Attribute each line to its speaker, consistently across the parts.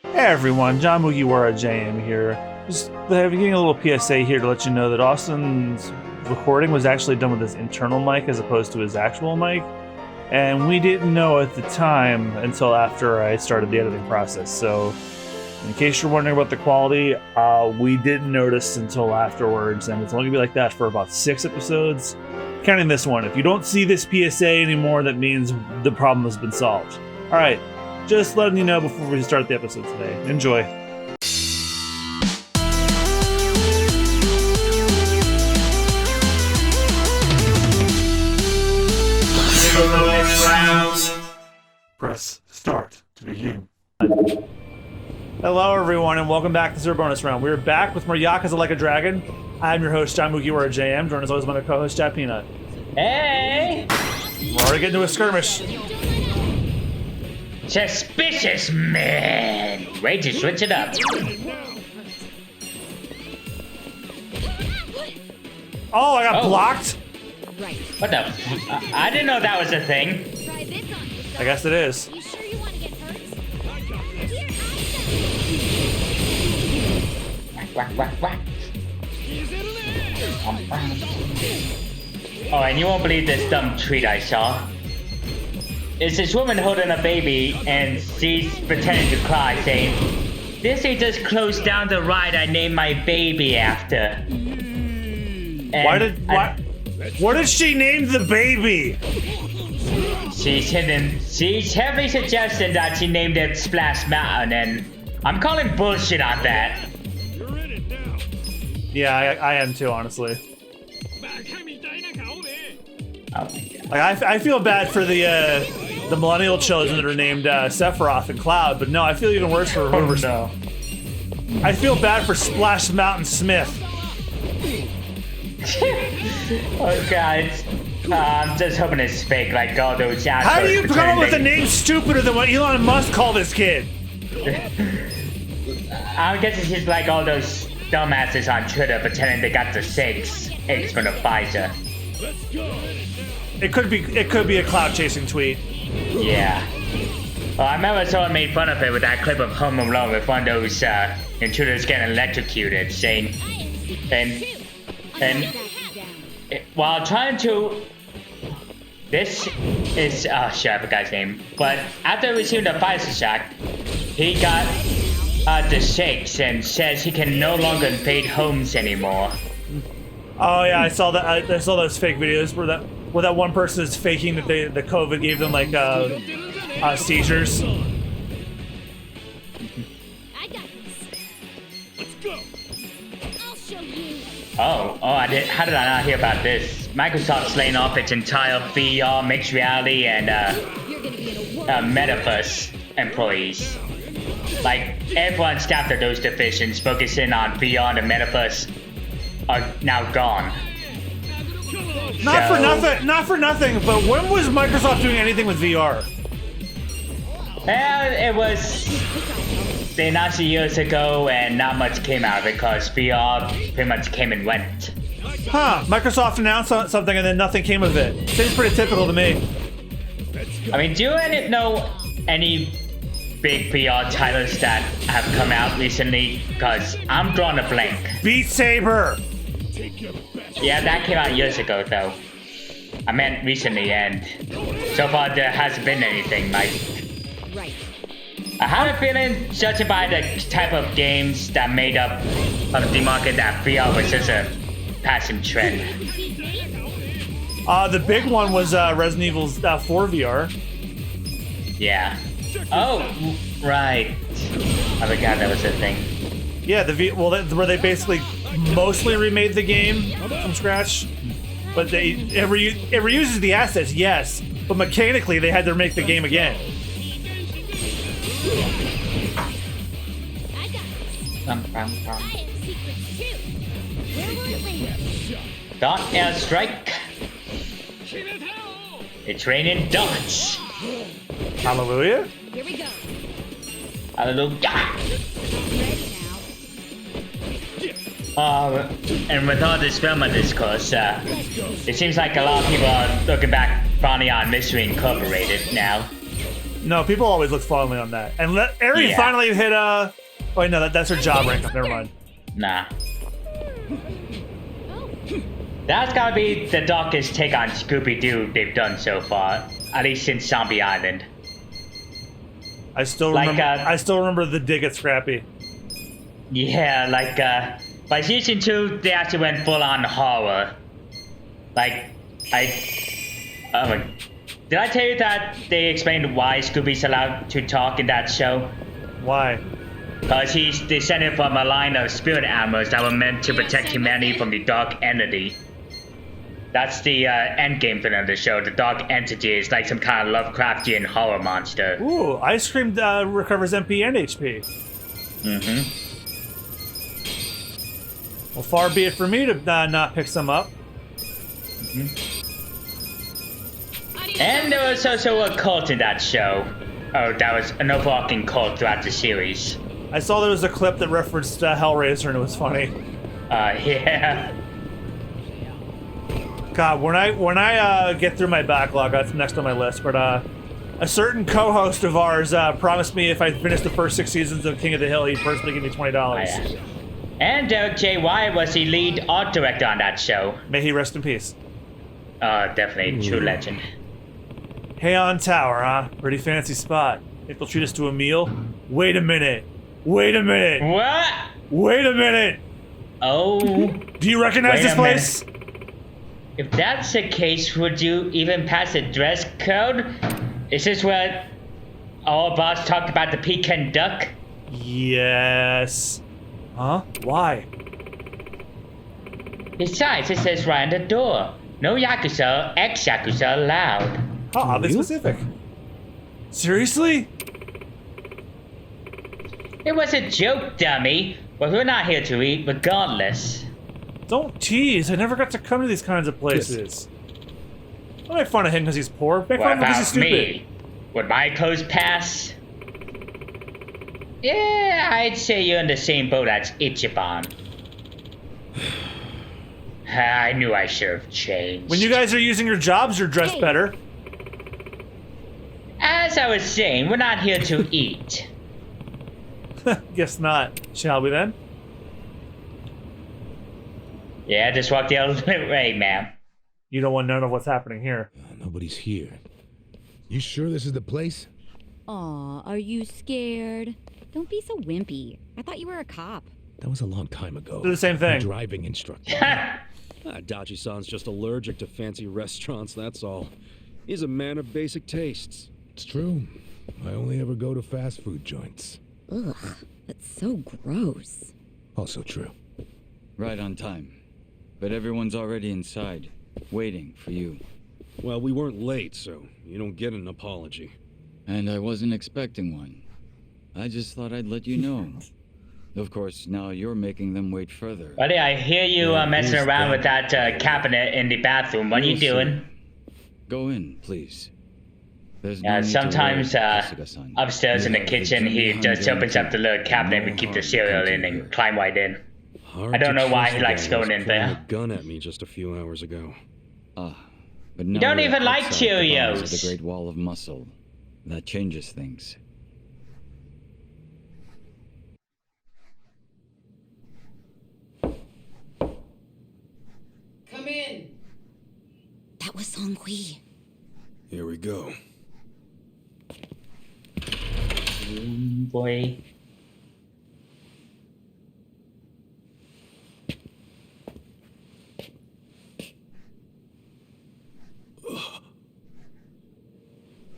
Speaker 1: Hey everyone, John Mugiwara JM here. Just giving a little PSA here to let you know that Austin's recording was actually done with his internal mic as opposed to his actual mic. And we didn't know at the time until after I started the editing process. So in case you're wondering about the quality, we didn't notice until afterwards. And it's only gonna be like that for about 6 episodes, counting this one. If you don't see this PSA anymore, that means the problem has been solved. All right. Just letting you know before we start the episode today. Enjoy. Press start to begin. Hello everyone and welcome back to Zero Bonus Round. We're back with more Yakuza Like a Dragon. I'm your host, John Mugiwara JM, joined as always by my co-host, Jack Peanut.
Speaker 2: Hey!
Speaker 1: We're already getting to a skirmish.
Speaker 2: Suspicious man! Ready to switch it up.
Speaker 1: Oh, I got blocked?
Speaker 2: What the I didn't know that was a thing.
Speaker 1: I guess it is.
Speaker 3: You sure you want to get hurt?
Speaker 2: Whack, whack, whack. Oh, and you won't believe this dumb tweet I saw. It's this woman holding a baby, and she's pretending to cry, saying, "Disney just closed down the ride I named my baby after." And
Speaker 1: what did she name the baby?
Speaker 2: She's heavily suggesting that she named it Splash Mountain, and I'm calling bullshit on that.
Speaker 1: Yeah, I am too, honestly.
Speaker 2: Oh my god.
Speaker 1: Like, I feel bad for the millennial children that are named Sephiroth and Cloud, but no, I feel even worse for whoever.
Speaker 2: No.
Speaker 1: I feel bad for Splash Mountain Smith.
Speaker 2: Oh god. I'm just hoping it's fake, like all those assholes.
Speaker 1: How do you come up with a name stupider than what Elon Musk called this kid?
Speaker 2: I'm guessing he's like all those dumbasses on Twitter pretending they got the eggs from the Pfizer.
Speaker 1: It could be a cloud chasing tweet.
Speaker 2: Yeah. Well, I remember someone made fun of it with that clip of Home Alone with one of those intruders getting electrocuted, saying, and while trying to, this is shit, I forgot his name. But after receiving the Pfizer shot, he got the shakes and says he can no longer invade homes anymore.
Speaker 1: Oh yeah, I saw that. I saw those fake videos where that one person is faking that the COVID gave them like seizures.
Speaker 3: I got this. Let's go. I'll show you.
Speaker 2: Oh, how did I not hear about this? Microsoft's laying off its entire VR, mixed reality, and metaverse employees. Like, everyone staffed at those divisions focusing on VR and the metaverse are now gone.
Speaker 1: Not for nothing, but when was Microsoft doing anything with VR?
Speaker 2: Well, it was, they announced it years ago and not much came out because VR pretty much came and went.
Speaker 1: Huh, Microsoft announced something and then nothing came of it. Seems pretty typical to me.
Speaker 2: I mean, do you know any big VR titles that have come out recently? Because I'm drawing a blank.
Speaker 1: Beat Saber!
Speaker 2: Yeah, that came out years ago though. I meant recently, and so far there hasn't been anything, like...
Speaker 3: Right.
Speaker 2: I have a feeling, judging by the type of games that made up of the market, that VR was just a passing trend.
Speaker 1: The big one was Resident Evil 4 VR.
Speaker 2: Yeah. Oh, right. I forgot that was a thing.
Speaker 1: Yeah, where they basically mostly remade the game from scratch, but it reuses the assets, yes, but mechanically they had to make the game again.
Speaker 2: Dot airstrike. It's raining dots.
Speaker 1: Hallelujah.
Speaker 3: Here we go.
Speaker 2: Hallelujah.
Speaker 3: Ready now.
Speaker 2: And with all this film discourse, it seems like a lot of people are looking back finally on Mystery Incorporated now.
Speaker 1: No, people always look fondly on that. And Eri
Speaker 2: Yeah.
Speaker 1: finally hit Oh, wait, no, that's her job rank. Never mind.
Speaker 2: Nah. That's gotta be the darkest take on Scooby-Doo they've done so far. At least since Zombie Island.
Speaker 1: I still
Speaker 2: Like,
Speaker 1: remember. I still remember the dig at Scrappy.
Speaker 2: Yeah, like, by season 2, they actually went full-on horror. Like, did I tell you that they explained why Scooby's allowed to talk in that show?
Speaker 1: Why?
Speaker 2: Because he's descended from a line of spirit animals that were meant to protect humanity from the dark entity. That's the end game for the show. The dark entity is like some kind of Lovecraftian horror monster.
Speaker 1: Ooh, ice cream recovers MP and HP.
Speaker 2: Mm-hmm.
Speaker 1: Well, far be it for me to not pick some up.
Speaker 2: And there was also a cult in that show. Oh, that was an overarching cult throughout the series.
Speaker 1: I saw there was a clip that referenced Hellraiser, and it was funny.
Speaker 2: Yeah.
Speaker 1: God, when I get through my backlog, that's next on my list. But a certain co-host of ours promised me if I finished the first 6 seasons of King of the Hill, he'd personally give me $20.
Speaker 2: Oh, yeah. And Derek J. Wyatt was the lead art director on that show.
Speaker 1: May he rest in peace.
Speaker 2: Definitely true legend.
Speaker 1: Heian Tower, huh? Pretty fancy spot. Think they'll treat us to a meal? Wait a minute. Wait a minute.
Speaker 2: What?
Speaker 1: Wait a minute.
Speaker 2: Oh.
Speaker 1: Do you recognize
Speaker 2: Wait
Speaker 1: this
Speaker 2: a
Speaker 1: place?
Speaker 2: If that's the case, would you even pass the dress code? Is this where our boss talked about the pecan duck?
Speaker 1: Yes. Huh? Why?
Speaker 2: Besides, it says right on the door. No Yakuza, ex-Yakuza allowed.
Speaker 1: How oddly specific. Seriously?
Speaker 2: It was a joke, dummy. But we're not here to eat regardless.
Speaker 1: Don't tease. I never got to come to these kinds of places. Don't make fun of him because he's poor. Make
Speaker 2: What
Speaker 1: fun of him because he's
Speaker 2: about
Speaker 1: stupid.
Speaker 2: me? Would my clothes pass? Yeah, I'd say you're in the same boat as Ichiban. I knew I should have changed.
Speaker 1: When you guys are using your jobs, you're dressed better.
Speaker 2: As I was saying, we're not here to eat.
Speaker 1: Guess not. Shall we then?
Speaker 2: Yeah, just walk the other way, ma'am.
Speaker 1: You don't want none of what's happening here.
Speaker 4: Nobody's here. You sure this is the place?
Speaker 3: Aw, are you scared? Don't be so wimpy. I thought you were a cop.
Speaker 4: That was a long time ago.
Speaker 1: Do the same thing.
Speaker 4: I'm driving instructor.
Speaker 5: Dachi-san's just allergic to fancy restaurants, that's all. He's a man of basic tastes.
Speaker 4: It's true. I only ever go to fast food joints.
Speaker 3: Ugh, that's so gross.
Speaker 4: Also true.
Speaker 6: Right on time. But everyone's already inside, waiting for you.
Speaker 5: Well, we weren't late, so you don't get an apology.
Speaker 6: And I wasn't expecting one. I just thought I'd let you know. Of course, now you're making them wait further.
Speaker 2: Buddy, I hear you messing
Speaker 4: who's
Speaker 2: around with
Speaker 4: that?
Speaker 2: that cabinet in the bathroom. What are you
Speaker 6: You'll see.
Speaker 2: doing?
Speaker 6: Go in, please. There's no
Speaker 2: Yeah,
Speaker 6: need to
Speaker 2: sometimes
Speaker 6: worry, Kasuga-san.
Speaker 2: upstairs in the
Speaker 6: Yeah,
Speaker 2: kitchen, he
Speaker 6: the
Speaker 2: just opens up the little cabinet
Speaker 6: No
Speaker 2: and keep the
Speaker 6: harm
Speaker 2: cereal
Speaker 6: comes
Speaker 2: in
Speaker 6: here.
Speaker 2: and climb right in.
Speaker 5: Hard
Speaker 2: I don't
Speaker 5: to
Speaker 2: know why
Speaker 5: trust
Speaker 2: he
Speaker 5: the
Speaker 2: likes
Speaker 5: guy who was
Speaker 2: going in
Speaker 5: pointing
Speaker 2: there.
Speaker 5: a gun at me just a few hours ago.
Speaker 6: Ah, but now
Speaker 2: don't
Speaker 6: we're
Speaker 2: even like
Speaker 6: outside the bounds of
Speaker 2: Cheerios.
Speaker 6: the Great Wall of Muscle. That changes things.
Speaker 7: Come in.
Speaker 3: That was Song Hui.
Speaker 5: Here we go.
Speaker 2: Boy.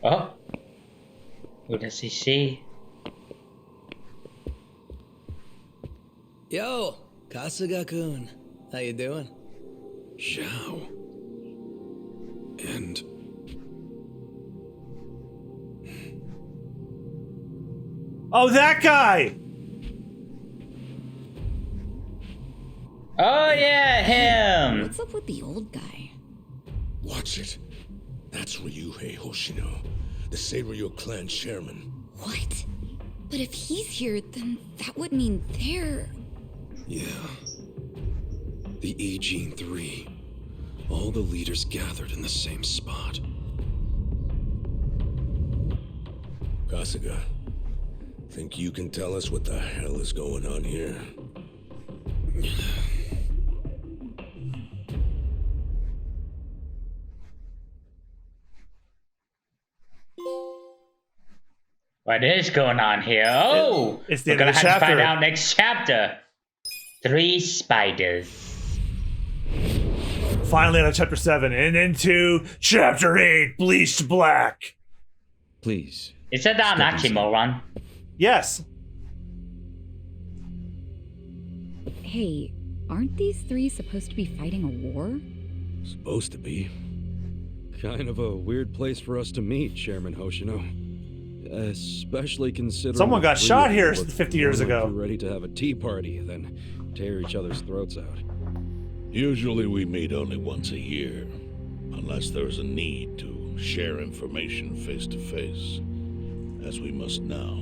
Speaker 2: Oh. Who does he see?
Speaker 7: Yo, Kasuga-kun. How you doing?
Speaker 5: Zhao. And...
Speaker 1: Oh, that guy!
Speaker 2: Oh yeah, him!
Speaker 3: What's up with the old guy?
Speaker 4: Watch it. That's Ryuhei Hoshino, the Saberyo clan chairman.
Speaker 3: What? But if he's here, then that would mean they're...
Speaker 5: yeah. The Ijin 3. All the leaders gathered in the same spot.
Speaker 4: Kasuga, think you can tell us what the hell is going on here?
Speaker 2: What is going on here? Oh,
Speaker 1: It's the
Speaker 2: we're
Speaker 1: end
Speaker 2: gonna
Speaker 1: of the
Speaker 2: have to find
Speaker 1: chapter.
Speaker 2: out next chapter. 3 spiders.
Speaker 1: Finally out of chapter 7 and into chapter 8, Bleached Black.
Speaker 6: Please.
Speaker 2: Is that an
Speaker 6: Step inside.
Speaker 2: oxymoron?
Speaker 1: Yes.
Speaker 3: Hey, aren't these 3 supposed to be fighting a war?
Speaker 4: Supposed to be.
Speaker 5: Kind of a weird place for us to meet, Chairman Hoshino. Especially considering
Speaker 1: Someone got
Speaker 5: the three
Speaker 1: shot
Speaker 5: of
Speaker 1: here
Speaker 5: you look
Speaker 1: 50 years
Speaker 5: more like
Speaker 1: ago.
Speaker 5: you're ready to have a tea party than tear each other's throats out.
Speaker 8: Usually we meet only once a year, unless there's a need to share information face to face, as we must now.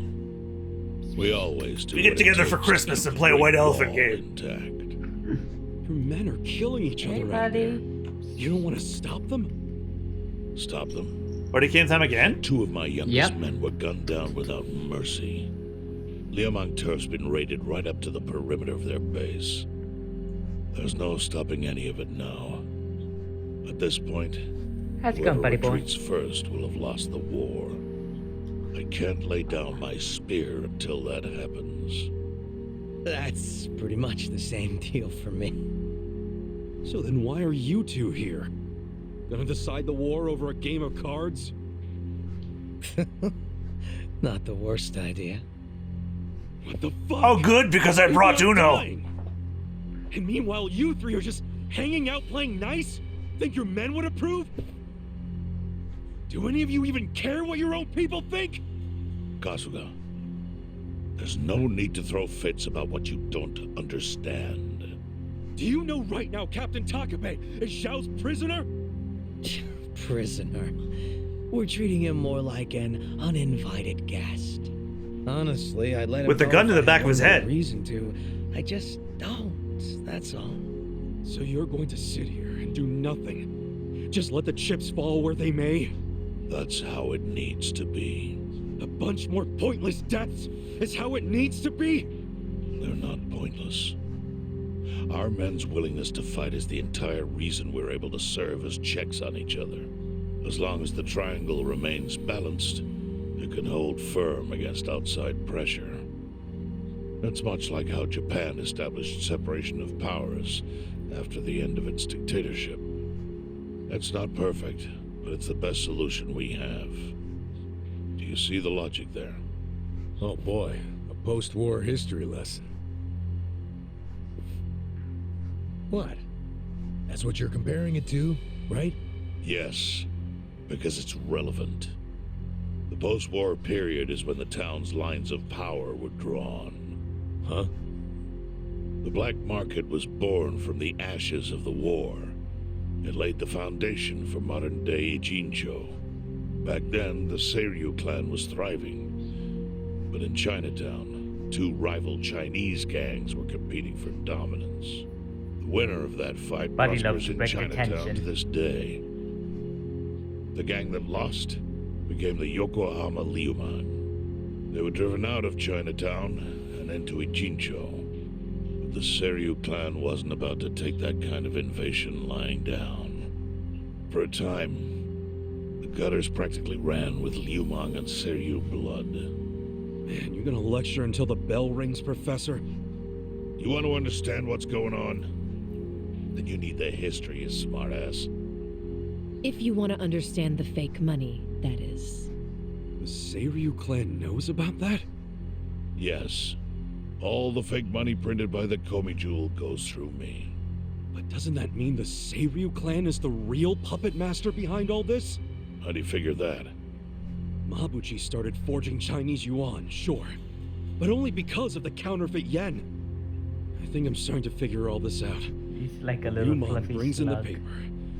Speaker 8: We always do.
Speaker 1: We get
Speaker 8: what it
Speaker 1: together for
Speaker 8: takes to
Speaker 1: Christmas
Speaker 8: keep
Speaker 1: and
Speaker 8: the
Speaker 1: play a
Speaker 8: Great
Speaker 1: white elephant
Speaker 8: Wall
Speaker 1: game.
Speaker 8: Intact.
Speaker 5: Your men are killing each other out there. You don't want to stop them?
Speaker 8: Stop them.
Speaker 1: Already came time again?
Speaker 8: 2 of my youngest
Speaker 2: Yep.
Speaker 8: men were gunned down without mercy. Liamang Turf's been raided right up to the perimeter of their base. There's no stopping any of it now. At this point,
Speaker 2: How's it going,
Speaker 8: whoever
Speaker 2: buddy boy?
Speaker 8: retreats first will have lost the war. I can't lay down my spear until that happens.
Speaker 7: That's pretty much the same deal for me.
Speaker 5: So then why are you 2 here? Gonna decide the war over a game of cards?
Speaker 7: Not the worst idea.
Speaker 5: What the fuck?
Speaker 1: Oh, good, because I brought
Speaker 5: Everyone's
Speaker 1: Uno.
Speaker 5: dying. And meanwhile, you 3 are just hanging out playing nice? Think your men would approve? Do any of you even care what your own people think?
Speaker 8: Kasuga, there's no need to throw fits about what you don't understand.
Speaker 5: Do you know right now Captain Takabe is Xiao's prisoner?
Speaker 7: Prisoner. We're treating him more like an uninvited guest. Honestly, I'd let him
Speaker 1: With the
Speaker 7: go
Speaker 1: gun
Speaker 7: if
Speaker 1: to the
Speaker 7: I
Speaker 1: back
Speaker 7: had
Speaker 1: of his
Speaker 7: no
Speaker 1: head.
Speaker 7: reason to. I just don't. That's all.
Speaker 5: So you're going to sit here and do nothing? Just let the chips fall where they may?
Speaker 8: That's how it needs to be.
Speaker 5: A bunch more pointless deaths is how it needs to be?
Speaker 8: They're not pointless. Our men's willingness to fight is the entire reason we're able to serve as checks on each other. As long as the triangle remains balanced, it can hold firm against outside pressure. It's much like how Japan established separation of powers after the end of its dictatorship. It's not perfect, but it's the best solution we have. Do you see the logic there?
Speaker 4: Oh boy, a post-war history lesson. What? That's what you're comparing it to, right?
Speaker 8: Yes, because it's relevant. The post-war period is when the town's lines of power were drawn.
Speaker 4: Huh?
Speaker 8: The black market was born from the ashes of the war. It laid the foundation for modern-day Ijin. Back then, the Seiryu clan was thriving. But in Chinatown, 2 rival Chinese gangs were competing for dominance. The winner of that fight
Speaker 2: Buddy loves
Speaker 8: prospers
Speaker 2: to
Speaker 8: in
Speaker 2: break
Speaker 8: Chinatown
Speaker 2: attention.
Speaker 8: to this day. The gang that lost became the Yokohama Liuman. They were driven out of Chinatown and into Ijincho. But the Seiryu clan wasn't about to take that kind of invasion lying down. For a time, the gutters practically ran with Liumang and Seiryu blood.
Speaker 5: Man, you're gonna lecture until the bell rings, Professor?
Speaker 8: You want to understand what's going on? Then you need the history, you smartass.
Speaker 9: If you want to understand the fake money, that is.
Speaker 5: The Seiryu clan knows about that?
Speaker 8: Yes. All the fake money printed by the Komi Jewel goes through me.
Speaker 5: But doesn't that mean the Seiryu clan is the real puppet master behind all this?
Speaker 8: How do you figure that?
Speaker 5: Mabuchi started forging Chinese yuan, sure. But only because of the counterfeit yen. I think I'm starting to figure all this out.
Speaker 2: He's like a little
Speaker 5: Yumon
Speaker 2: fluffy
Speaker 5: brings in the
Speaker 2: slug.
Speaker 5: paper.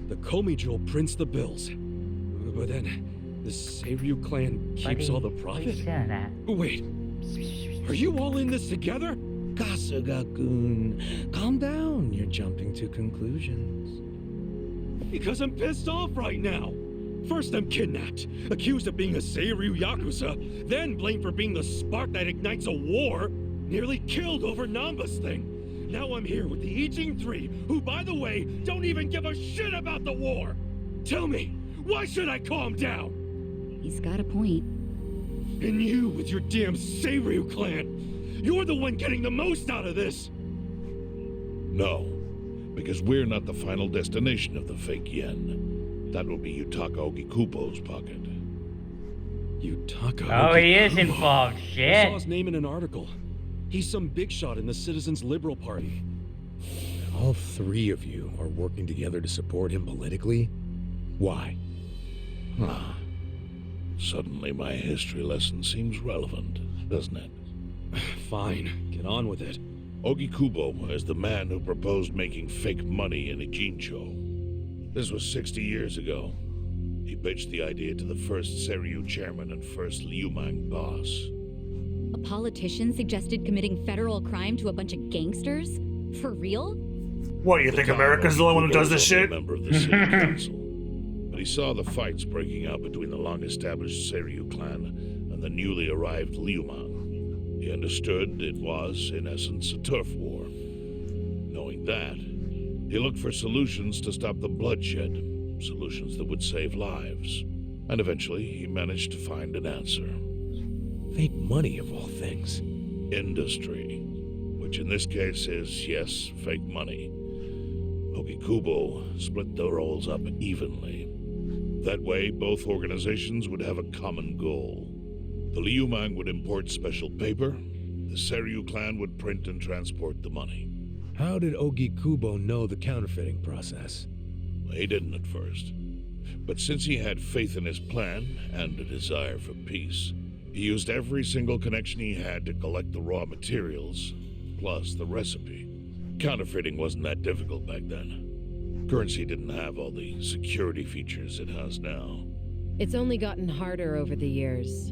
Speaker 5: The Komi Jewel prints the bills. But then, the Seiryu clan keeps all the profit? Wait, are you all in this together?
Speaker 7: Kasuga-kun, calm down. You're jumping to conclusions.
Speaker 5: Because I'm pissed off right now. First I'm kidnapped, accused of being a Seiryu Yakuza, then blamed for being the spark that ignites a war, nearly killed over Namba's thing. Now I'm here with the Ijin 3, who, by the way, don't even give a shit about the war! Tell me, why should I calm down?
Speaker 3: He's got a point.
Speaker 5: And you, with your damn Seiryu clan, you're the one getting the most out of this!
Speaker 8: No, because we're not the final destination of the fake yen. That will be Yutaka Ogikubo's pocket.
Speaker 5: Yutaka
Speaker 2: Oh, he is
Speaker 5: Ogikubo.
Speaker 2: involved.
Speaker 5: I saw
Speaker 2: Shit.
Speaker 5: his name in an article. He's some big shot in the Citizens Liberal Party. All three of you are working together to support him politically? Why?
Speaker 8: Huh. Suddenly my history lesson seems relevant, doesn't it?
Speaker 5: Fine, get on with it.
Speaker 8: Ogikubo is the man who proposed making fake money in Ijincho. This was 60 years ago. He pitched the idea to the first Seiryu chairman and first Liumang boss.
Speaker 3: A politician suggested committing federal crime to a bunch of gangsters? For real?
Speaker 1: What, you think America's the only one who does this shit?
Speaker 8: Member of the city council. But he saw the fights breaking out between the long-established Seiryu clan and the newly arrived Liumang. He understood it was, in essence, a turf war. Knowing that, he looked for solutions to stop the bloodshed, solutions that would save lives. And eventually, he managed to find an answer.
Speaker 5: Fake money, of all things.
Speaker 8: Industry, which in this case is, yes, fake money. Ogikubo split the roles up evenly. That way, both organizations would have a common goal. The Liumang would import special paper, the Seiryu clan would print and transport the money.
Speaker 5: How did Ogikubo know the counterfeiting process?
Speaker 8: He didn't at first. But since he had faith in his plan and a desire for peace, he used every single connection he had to collect the raw materials, plus the recipe. Counterfeiting wasn't that difficult back then. Currency didn't have all the security features it has now.
Speaker 9: It's only gotten harder over the years.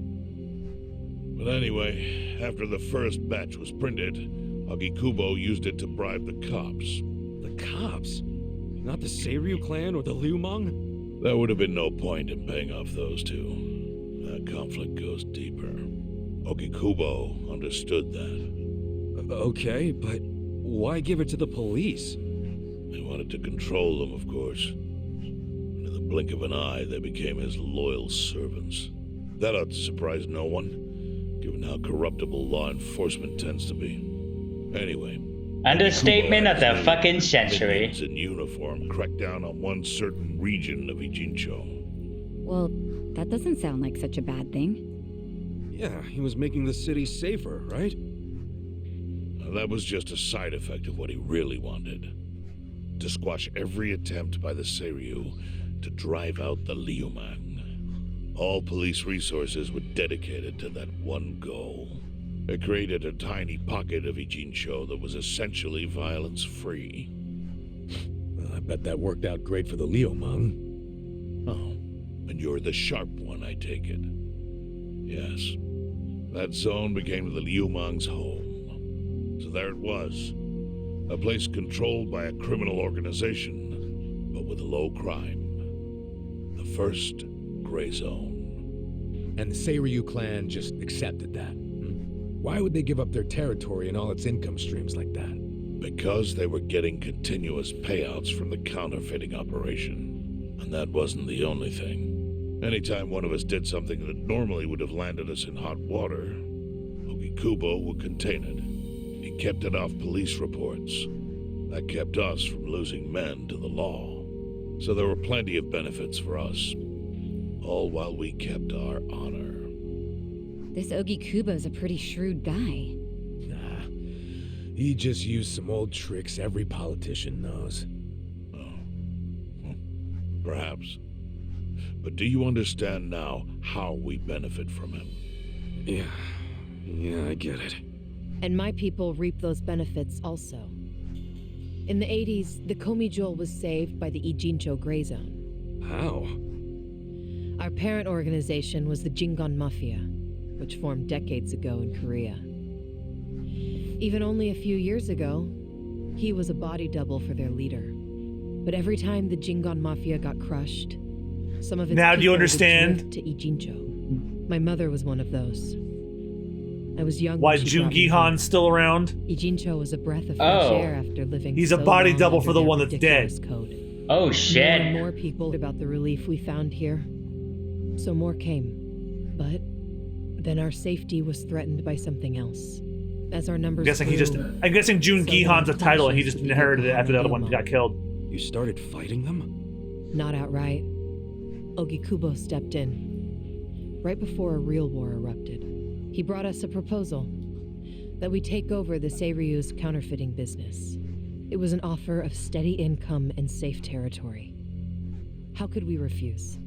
Speaker 8: But anyway, after the first batch was printed, Ogikubo used it to bribe the cops.
Speaker 5: The cops? Not the Seiryu clan or the Liumang?
Speaker 8: There would have been no point in paying off those two. That conflict goes deeper. Ogikubo understood that.
Speaker 5: Okay, but why give it to the police?
Speaker 8: They wanted to control them, of course. And in the blink of an eye, they became his loyal servants. That ought to surprise no one, given how corruptible law enforcement tends to be. Anyway,
Speaker 2: Understatement of the fucking century.
Speaker 8: Indians in uniform cracked down on one certain region of Ijincho.
Speaker 3: Well, that doesn't sound like such a bad thing.
Speaker 5: Yeah, he was making the city safer, right?
Speaker 8: Now, that was just a side effect of what he really wanted. To squash every attempt by the Seiryu to drive out the Liumang. All police resources were dedicated to that one goal. It created a tiny pocket of Ijincho that was essentially violence-free.
Speaker 5: Well, I bet that worked out great for the Liumang.
Speaker 8: Oh, and you're the sharp one, I take it. Yes. That zone became the Liumang's home. So there it was. A place controlled by a criminal organization, but with low crime. The first gray zone.
Speaker 10: And the Seiryu clan just accepted that. Why would they give up their territory and all its income streams like that?
Speaker 8: Because they were getting continuous payouts from the counterfeiting operation. And that wasn't the only thing. Anytime one of us did something that normally would have landed us in hot water, Ogikubo would contain it. He kept it off police reports. That kept us from losing men to the law. So there were plenty of benefits for us. All while we kept our honor.
Speaker 3: This Ogikubo's a pretty shrewd guy.
Speaker 10: Nah, he just used some old tricks every politician knows.
Speaker 8: Oh, perhaps. But do you understand now how we benefit from him?
Speaker 5: Yeah, I get it.
Speaker 9: And my people reap those benefits also. In the 80s, the Komijol was saved by the Ijincho Gray Zone.
Speaker 5: How?
Speaker 9: Our parent organization was the Jingon Mafia, which formed decades ago in Korea. Even only a few years ago, he was a body double for their leader. But every time the Jingon Mafia got crushed, Some of its
Speaker 1: Now do you
Speaker 9: people would
Speaker 1: understand?
Speaker 9: drift to Ijincho. My mother was one of those. I was young.
Speaker 1: Why
Speaker 9: when she
Speaker 1: Jun
Speaker 9: brought me
Speaker 1: Gihan's
Speaker 9: here.
Speaker 1: still around?
Speaker 9: Ijincho was a breath of fresh
Speaker 2: Oh.
Speaker 9: air after living.
Speaker 1: He's a
Speaker 9: so
Speaker 1: body
Speaker 9: long
Speaker 1: double
Speaker 9: under
Speaker 1: for the
Speaker 9: their
Speaker 1: one that's
Speaker 9: ridiculous
Speaker 1: dead.
Speaker 9: Code.
Speaker 2: Oh
Speaker 9: More and
Speaker 2: shit.
Speaker 9: more people about the relief we found here. So more came. But then our safety was threatened by something else. As our numbers grew,
Speaker 1: I'm guessing Jun
Speaker 9: so
Speaker 1: Gihan's a
Speaker 9: then
Speaker 1: title and he
Speaker 9: clashes
Speaker 1: just
Speaker 9: began
Speaker 1: inherited it
Speaker 9: to
Speaker 1: after the other one
Speaker 9: harm
Speaker 1: got killed.
Speaker 5: You started fighting them?
Speaker 9: not outright. Ogikubo stepped in. Right before a real war erupted, he brought us a proposal that we take over the Seiryu's counterfeiting business. It was an offer of steady income and safe territory. How could we refuse?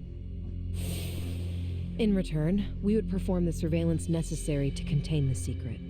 Speaker 9: In return, we would perform the surveillance necessary to contain the secret.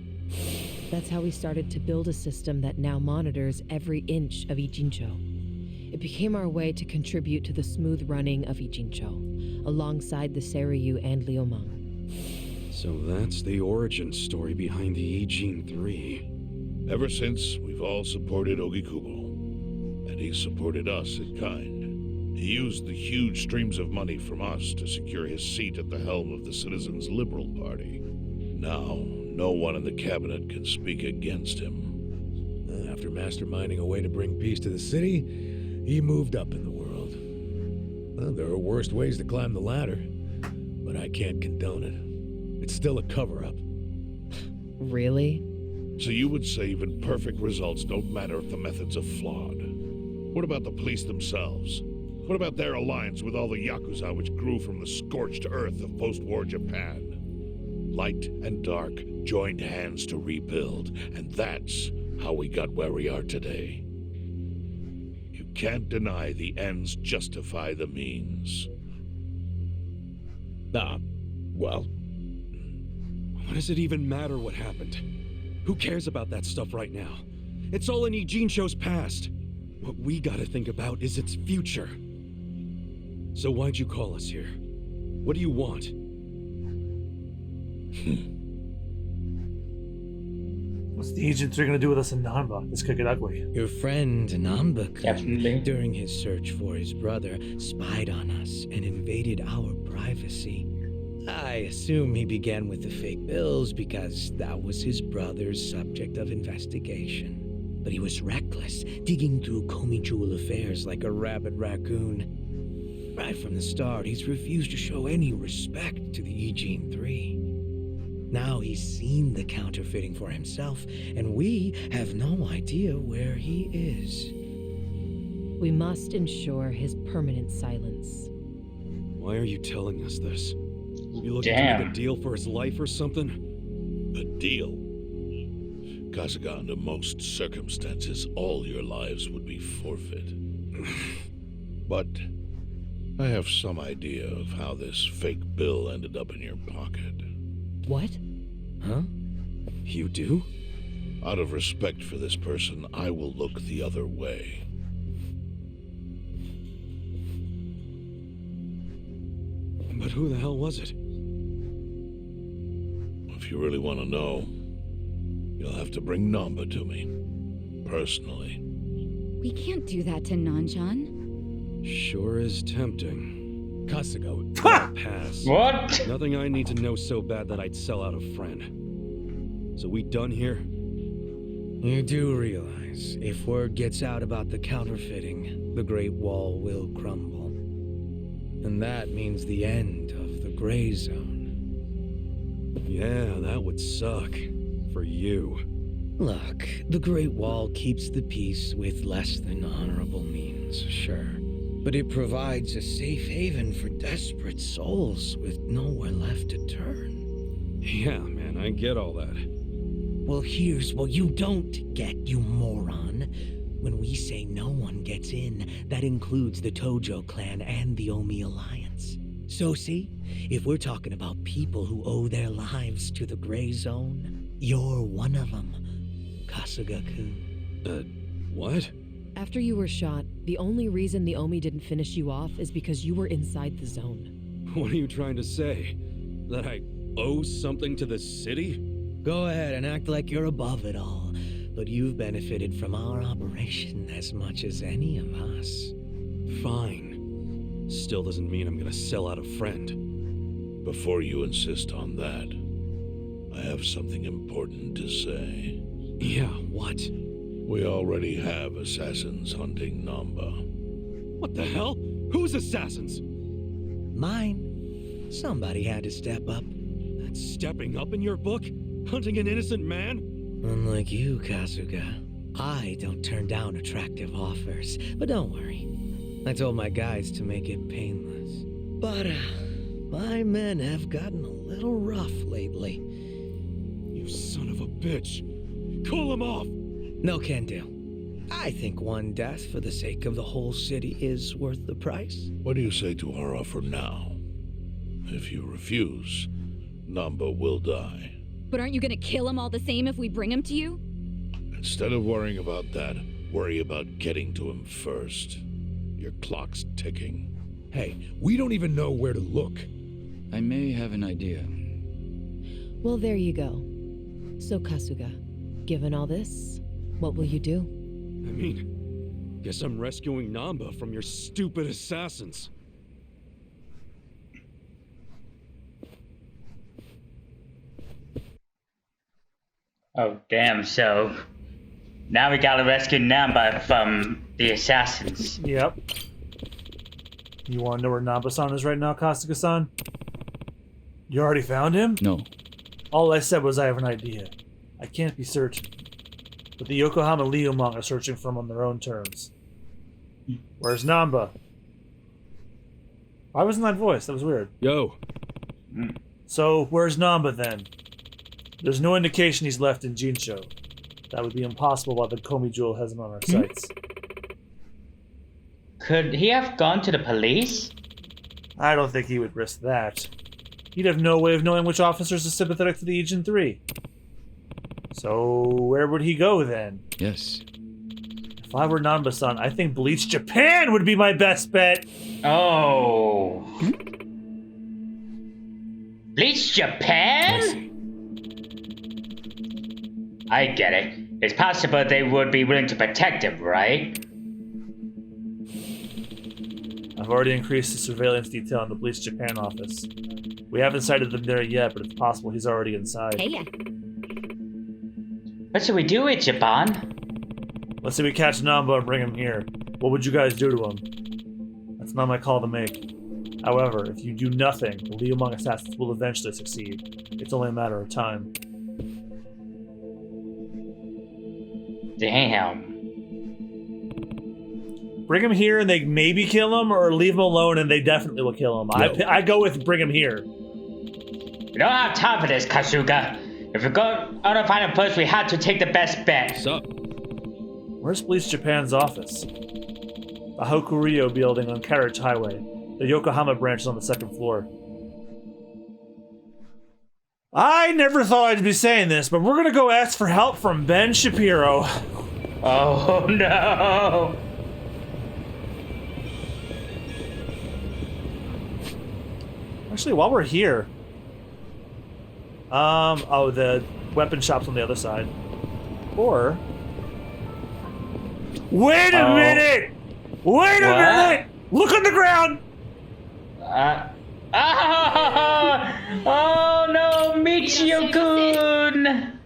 Speaker 9: That's how we started to build a system that now monitors every inch of Ijincho. It became our way to contribute to the smooth running of Ijincho, alongside the Seiryu and Liumang.
Speaker 5: So that's the origin story behind the Ijin 3.
Speaker 8: Ever since, we've all supported Ogikubo, and he supported us in kind. He used the huge streams of money from us to secure his seat at the helm of the Citizens' Liberal Party. Now, no one in the cabinet can speak against him.
Speaker 10: After masterminding a way to bring peace to the city, he moved up in the world. Well, there are worse ways to climb the ladder, but I can't condone it. It's still a cover-up.
Speaker 9: Really?
Speaker 8: So you would say even perfect results don't matter if the methods are flawed. What about the police themselves? What about their alliance with all the Yakuza which grew from the scorched earth of post-war Japan? Light and dark joined hands to rebuild, and that's how we got where we are today. You can't deny the ends justify the means.
Speaker 5: Well, what does it even matter what happened? Who cares about that stuff right now? It's all in Ijincho's past. What we gotta think about is its future. So why'd you call us here? What do you want?
Speaker 1: What's the Ijin 3 gonna do with us in Nanba? This could get ugly.
Speaker 7: Your friend Namba-kun,
Speaker 2: Definitely.
Speaker 7: during his search for his brother, spied on us and invaded our privacy. I assume he began with the fake bills because that was his brother's subject of investigation. But he was reckless, digging through Komi Jewel affairs like a rabid raccoon. Right from the start, he's refused to show any respect to the Ijin 3. Now he's seen the counterfeiting for himself, and we have no idea where he is.
Speaker 9: We must ensure his permanent silence.
Speaker 5: Why are you telling us this? You looking to
Speaker 2: Damn.
Speaker 5: make a deal for his life or something?
Speaker 8: A deal? Kasuga, under most circumstances, all your lives would be forfeit. But I have some idea of how this fake bill ended up in your pocket.
Speaker 9: What?
Speaker 7: Huh?
Speaker 5: You do?
Speaker 8: Out of respect for this person, I will look the other way.
Speaker 5: But who the hell was it?
Speaker 8: If you really want to know, you'll have to bring Namba to me. Personally.
Speaker 3: We can't do that to Nanshan.
Speaker 5: Sure is tempting.
Speaker 10: Kasuga,
Speaker 5: Pass.
Speaker 2: What?
Speaker 5: Nothing I need to know so bad that I'd sell out a friend. So we done here?
Speaker 7: You do realize, if word gets out about the counterfeiting, the Great Wall will crumble. And that means the end of the Gray Zone.
Speaker 5: Yeah, that would suck. For you.
Speaker 7: Look, the Great Wall keeps the peace with less than honorable means, sure. But it provides a safe haven for desperate souls with nowhere left to turn.
Speaker 5: Yeah, man, I get all that.
Speaker 7: Well, here's what you don't get, you moron. When we say no one gets in, that includes the Tojo clan and the Omi Alliance. So see, if we're talking about people who owe their lives to the Gray Zone, you're one of them, Kasuga-kun.
Speaker 5: What?
Speaker 9: After you were shot, the only reason the Omi didn't finish you off is because you were inside the zone.
Speaker 5: What are you trying to say? That I owe something to the city?
Speaker 7: Go ahead and act like you're above it all, but you've benefited from our operation as much as any of us.
Speaker 5: Fine. Still doesn't mean I'm gonna sell out a friend.
Speaker 8: Before you insist on that, I have something important to say.
Speaker 5: Yeah, what?
Speaker 8: We already have assassins hunting Namba.
Speaker 5: What the hell? Whose assassins?
Speaker 7: Mine. Somebody had to step up.
Speaker 5: That's stepping up in your book? Hunting an innocent man?
Speaker 7: Unlike you, Kasuga, I don't turn down attractive offers. But don't worry. I told my guys to make it painless. But, my men have gotten a little rough lately.
Speaker 5: You son of a bitch. Call him off!
Speaker 7: No can do. I think one death for the sake of the whole city is worth the price.
Speaker 8: What do you say to our offer now? If you refuse, Namba will die.
Speaker 3: But aren't you gonna kill him all the same if we bring him to you?
Speaker 8: Instead of worrying about that, worry about getting to him first. Your clock's ticking.
Speaker 10: Hey, we don't even know where to look.
Speaker 6: I may have an idea.
Speaker 9: Well, there you go. So, Kasuga, given all this, what will you do?
Speaker 5: I mean, guess I'm rescuing Namba from your stupid assassins.
Speaker 2: Oh, damn, so now we gotta rescue Namba from the assassins.
Speaker 1: Yep. You want to know where Namba-san is right now, Kasuga-san? You already found him?
Speaker 6: No.
Speaker 1: All I said was I have an idea. I can't be certain. But the Yokohama Liumang are searching for him on their own terms. Where's Namba? Why wasn't that voice? That was weird.
Speaker 5: Yo.
Speaker 1: So, where's Namba then? There's no indication he's left in Jinsho. That would be impossible while the Komi Jewel has him on our sights.
Speaker 2: Could he have gone to the police?
Speaker 1: I don't think he would risk that. He'd have no way of knowing which officers are sympathetic to the Ijin 3. So, where would he go then?
Speaker 6: Yes.
Speaker 1: If I were Namba-san, I think Bleach Japan would be my best bet!
Speaker 2: Oh. Bleach Japan? I get it. It's possible they would be willing to protect him, right?
Speaker 1: I've already increased the surveillance detail in the Bleach Japan office. We haven't sighted them there yet, but it's possible he's already inside.
Speaker 3: Hey,
Speaker 2: What should we do, Ichiban?
Speaker 1: Let's say we catch Namba and bring him here. What would you guys do to him? That's not my call to make. However, if you do nothing, the Liumang assassins will eventually succeed. It's only a matter of time.
Speaker 2: Damn.
Speaker 1: Bring him here and they maybe kill him, or leave him alone and they definitely will kill him.
Speaker 8: No.
Speaker 1: I go with bring him here.
Speaker 2: We don't have time for this, Kasuga. If we go on a final post, we have to take the best bet.
Speaker 5: Sup?
Speaker 1: Where's Bleach Japan's office? The Hokurio building on Carriage Highway. The Yokohama branch is on the second floor. I never thought I'd be saying this, but we're gonna go ask for help from Ben Shapiro.
Speaker 2: Oh no!
Speaker 1: Actually, while we're here, oh, the weapon shop's on the other side. Or, wait a minute! Wait a minute! Look on the ground!
Speaker 2: Oh no, Michio-kun!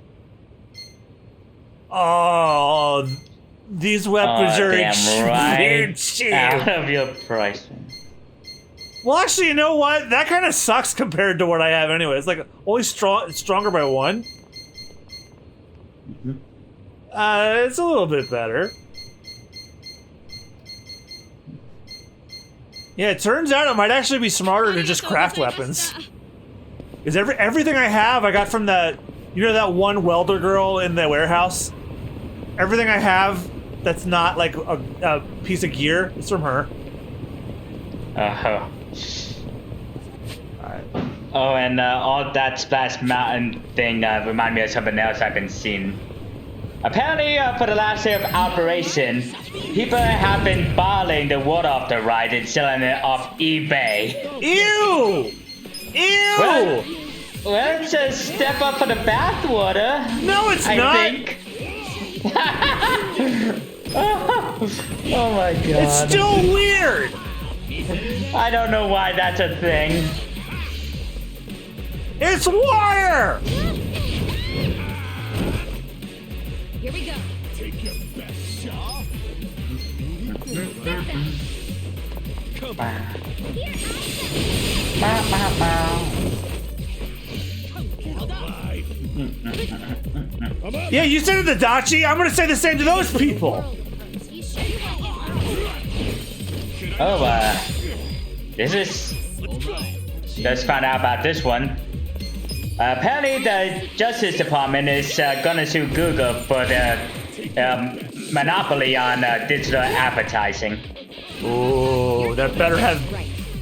Speaker 1: Oh, these weapons are
Speaker 2: damn right.
Speaker 1: expensive.
Speaker 2: Out of your price.
Speaker 1: Well, actually, you know what? That kind of sucks compared to what I have anyway. It's like only stronger by 1. It's a little bit better. Yeah, it turns out it might actually be smarter to just craft weapons. Because everything I have, I got from that, you know, that one welder girl in the warehouse? Everything I have that's not like a piece of gear, it's from her.
Speaker 2: Uh-huh.
Speaker 1: Alright.
Speaker 2: Oh, and all that Splash Mountain thing remind me of something else I've been seeing. Apparently, for the last day of operation, people have been bottling the water off the ride and selling it off eBay.
Speaker 1: Ew! Ew!
Speaker 2: Well, it's a step up for the bathwater.
Speaker 1: No, it's not!
Speaker 2: I think. Oh my god.
Speaker 1: It's still weird!
Speaker 2: I don't know why that's a thing.
Speaker 1: It's wire!
Speaker 3: Here we go.
Speaker 4: Take your best shot.
Speaker 1: Yeah, you said it to Dachi. I'm gonna say the same to those people.
Speaker 2: Oh, this is... Let's find out about this one. Apparently, the Justice Department is gonna sue Google for the monopoly on digital advertising.
Speaker 1: Ooh, that better have...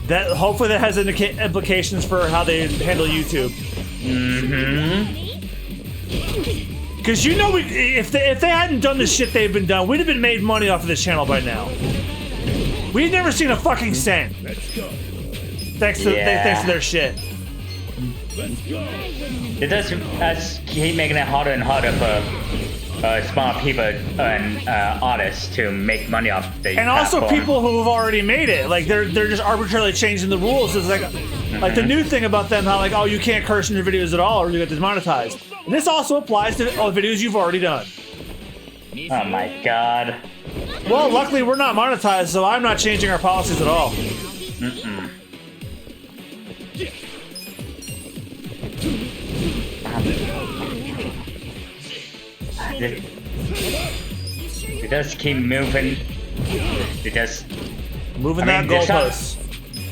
Speaker 1: That hopefully that has implications for how they handle YouTube. Because you know, if they hadn't done the shit they've been done, we'd have been made money off of this channel by now. We've never seen a fucking cent. Thanks to their shit.
Speaker 2: It does keep making it harder and harder for smart people and artists to make money off the
Speaker 1: and
Speaker 2: platform.
Speaker 1: Also people who have already made it. Like they're just arbitrarily changing the rules. It's like the new thing about them, how like, oh, you can't curse in your videos at all or you get demonetized. And this also applies to all the videos you've already done.
Speaker 2: Oh my god.
Speaker 1: Well, luckily we're not monetized, so I'm not changing our policies at all.
Speaker 2: It does keep moving. It does...
Speaker 1: Moving that goalpost.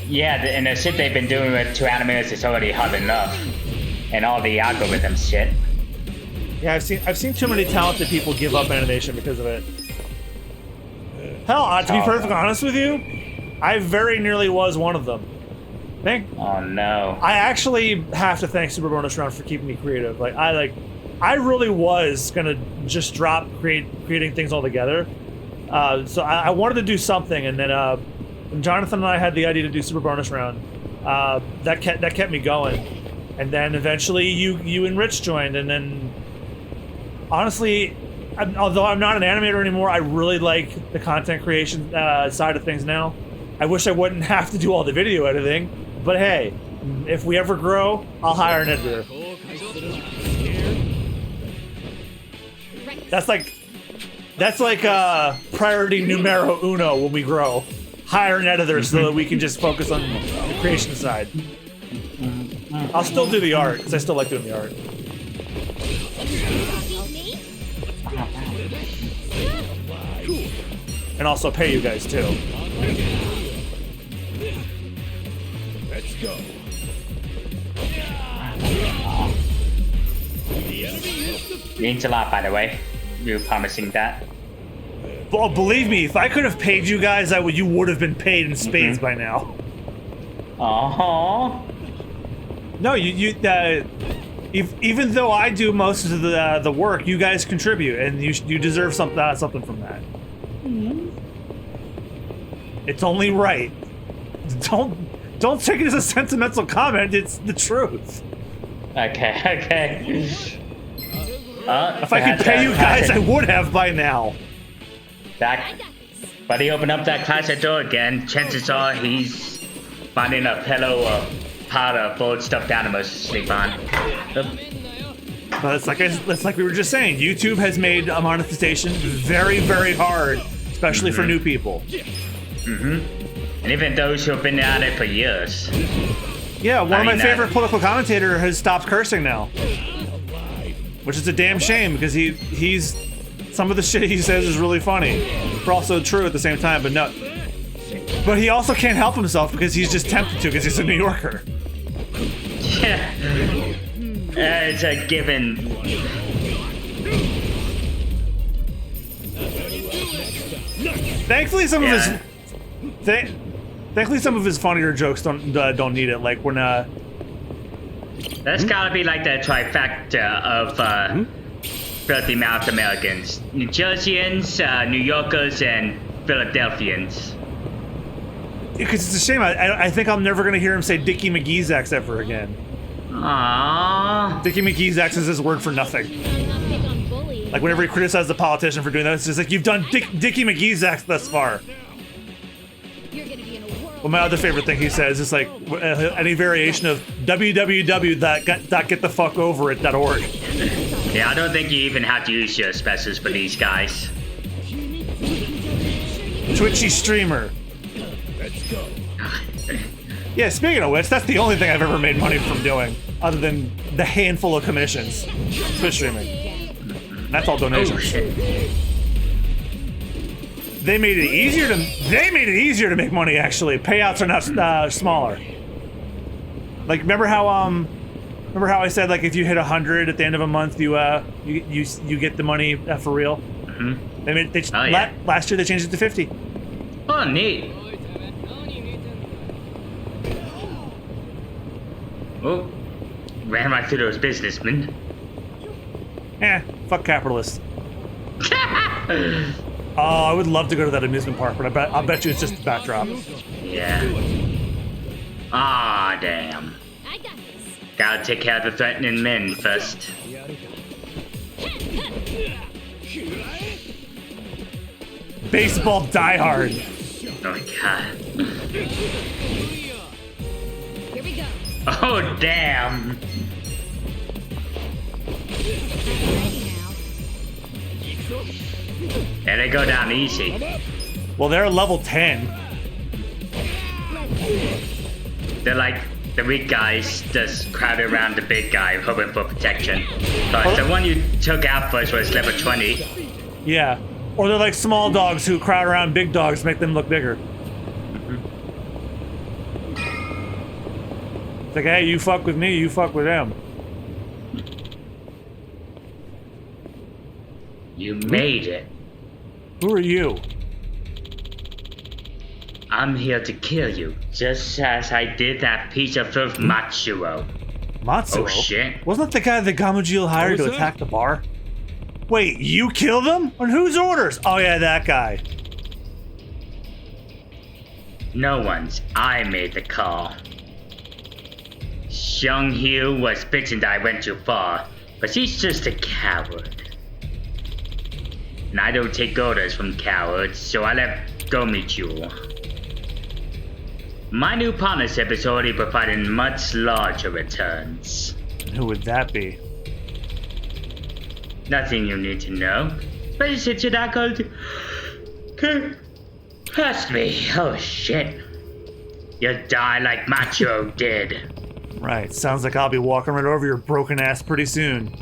Speaker 2: Yeah, and the shit they've been doing with 2 animators is already hard enough. And all the algorithm shit.
Speaker 1: Yeah, I've seen too many talented people give up animation because of it. Hell, to be perfectly honest with you, I very nearly was one of them.
Speaker 2: Oh no.
Speaker 1: I actually have to thank Super Bonus Round for keeping me creative. I really was gonna just drop creating things altogether. So I wanted to do something, and then when Jonathan and I had the idea to do Super Bonus Round, that kept me going. And then eventually you and Rich joined, and then honestly, although I'm not an animator anymore, I really like the content creation side of things now. I wish I wouldn't have to do all the video editing, but hey, if we ever grow, I'll hire an editor. That's like priority numero uno when we grow. Hire an editor so that we can just focus on the creation side. I'll still do the art, because I still like doing the art. And also pay you guys too.
Speaker 4: Let's go.
Speaker 2: Means a lot, by the way. You promising that.
Speaker 1: Well, believe me, if I could have paid you guys, you would have been paid in spades by now. No, even though I do most of the work, you guys contribute, and you deserve something from that. It's only right. Don't take it as a sentimental comment. It's the truth.
Speaker 2: Okay.
Speaker 1: If I could pay you guys, I would have by now.
Speaker 2: But he opened up that closet door again. Chances are he's finding a pillow or powder full of stuffed animals to sleep on.
Speaker 1: But it's like we were just saying. YouTube has made a monetization very, very hard, especially for new people.
Speaker 2: And even those who have been at it for years.
Speaker 1: Yeah, one of my favorite political commentators has stopped cursing now. Which is a damn shame, because he's some of the shit he says is really funny. But also true at the same time, but no. But he also can't help himself because he's just tempted to because he's a New Yorker.
Speaker 2: Yeah. It's a given.
Speaker 1: Thankfully, some of his funnier jokes don't need it. Like when
Speaker 2: That's gotta be like the trifecta of filthy mouthed Americans: New Jerseyans, New Yorkers, and Philadelphians.
Speaker 1: Because it's a shame. I think I'm never gonna hear him say Dickie McGeezax ever again.
Speaker 2: Aww.
Speaker 1: Dickie McGeezax is his word for nothing. Like whenever he criticizes the politician for doing that, it's just like, you've done Dickie McGeezax thus far. Well, my other favorite thing he says is like any variation of www.getthefuckoverit.org.
Speaker 2: Yeah, I don't think you even have to use your specials for these guys.
Speaker 1: Twitchy streamer.
Speaker 10: Let's go.
Speaker 1: Yeah, speaking of which, that's the only thing I've ever made money from doing, other than the handful of commissions. Twitch streaming. That's all donations.
Speaker 2: Oh, shit.
Speaker 1: They made it easier to make money. Actually, payouts are now smaller. Like, remember how I said like if you hit 100 at the end of a month, you get the money for real.
Speaker 2: Mm-hmm.
Speaker 1: Last year they changed it to 50.
Speaker 2: Oh, neat. Oh, ran right through those businessmen.
Speaker 1: Fuck capitalists. Oh, I would love to go to that amusement park, but I'll bet you it's just a backdrop.
Speaker 2: Yeah. Ah, damn.
Speaker 3: I got this.
Speaker 2: Gotta take care of the threatening men first.
Speaker 1: Baseball diehard.
Speaker 2: Oh my god.
Speaker 3: Here we go.
Speaker 2: Oh, damn.
Speaker 3: Ready now.
Speaker 2: Yeah, they go down easy.
Speaker 1: Well, they're level 10.
Speaker 2: They're like the weak guys just crowd around the big guy hoping for protection. But the one you took out first was level 20.
Speaker 1: Yeah. Or they're like small dogs who crowd around big dogs to make them look bigger. It's like, hey, you fuck with me, you fuck with them.
Speaker 2: You made it.
Speaker 1: Who are you?
Speaker 2: I'm here to kill you, just as I did that piece of filth Matsuo.
Speaker 1: Matsuo?
Speaker 2: Oh shit.
Speaker 1: Wasn't that the guy that Gamujil hired to attack the bar? Wait, you killed him? On whose orders? Oh yeah, that guy.
Speaker 2: No one's. I made the call. Xiang Hu was bitching that I went too far, but she's just a coward. And I don't take orders from cowards, so I left Gomichu. My new partnership is already providing much larger returns.
Speaker 1: Who would that be?
Speaker 2: Nothing you need to know. Space Ichiban Trust me. Oh shit. You'll die like Macho did.
Speaker 1: Right, sounds like I'll be walking right over your broken ass pretty soon.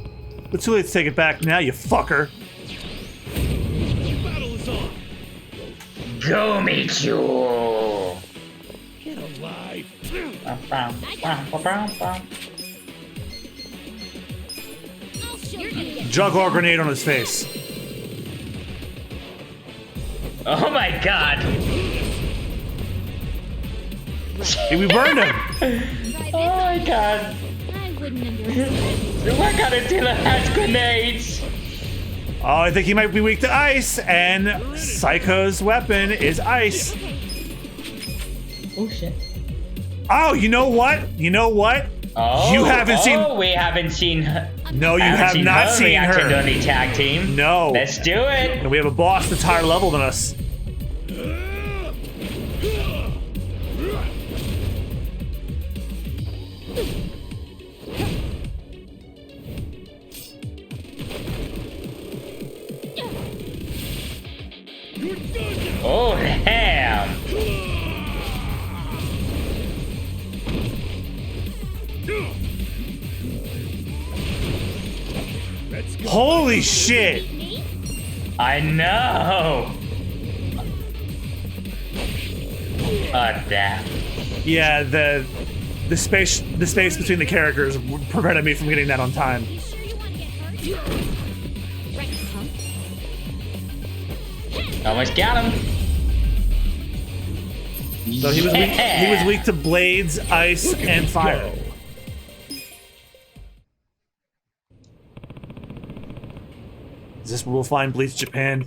Speaker 1: But too late to take it back now, you fucker.
Speaker 5: Battle is on.
Speaker 2: Gomichu!
Speaker 5: Get alive.
Speaker 3: You're gonna get
Speaker 1: Juggler grenade on his face.
Speaker 2: Oh my god!
Speaker 1: Hey, we burned him!
Speaker 2: Oh my god!
Speaker 3: I wouldn't underestimate.
Speaker 2: What kind of dealer has grenades?
Speaker 1: Oh, I think he might be weak to ice, and Psycho's weapon is ice.
Speaker 2: Oh shit.
Speaker 1: Oh, you know what? You know what?
Speaker 2: Oh,
Speaker 1: You haven't seen-
Speaker 2: we haven't seen her.
Speaker 1: No, you have not seen
Speaker 2: reaction to
Speaker 1: her.
Speaker 2: any tag team.
Speaker 1: No.
Speaker 2: Let's do it.
Speaker 1: And we have a boss that's higher level than us.
Speaker 2: Oh damn!
Speaker 1: Holy shit!
Speaker 2: I know. Oh damn!
Speaker 1: Yeah, the space between the characters prevented me from getting that on time.
Speaker 3: You sure you want to get hurt? Right, punk.
Speaker 2: Almost got him.
Speaker 1: So he was weak, he was weak to blades, ice, and fire. Is this where we'll find Bleach Japan?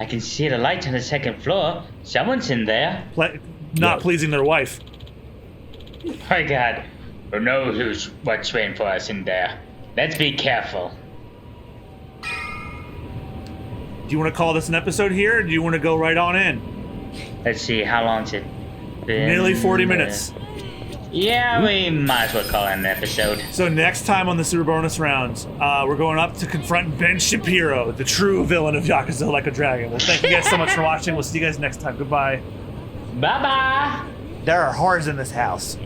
Speaker 2: I can see the lights on the second floor. Someone's in there.
Speaker 1: Not pleasing their wife.
Speaker 2: My god. Who knows what's waiting for us in there. Let's be careful.
Speaker 1: Do you want to call this an episode here, or do you want to go right on in?
Speaker 2: Let's see, how long's it been?
Speaker 1: Nearly 40 minutes.
Speaker 2: Yeah, we might as well call it an episode.
Speaker 1: So next time on the Super Bonus Round, we're going up to confront Ben Shapiro, the true villain of Yakuza Like a Dragon. Well, thank you guys so much for watching. We'll see you guys next time. Goodbye.
Speaker 2: Bye-bye.
Speaker 1: There are whores in this house.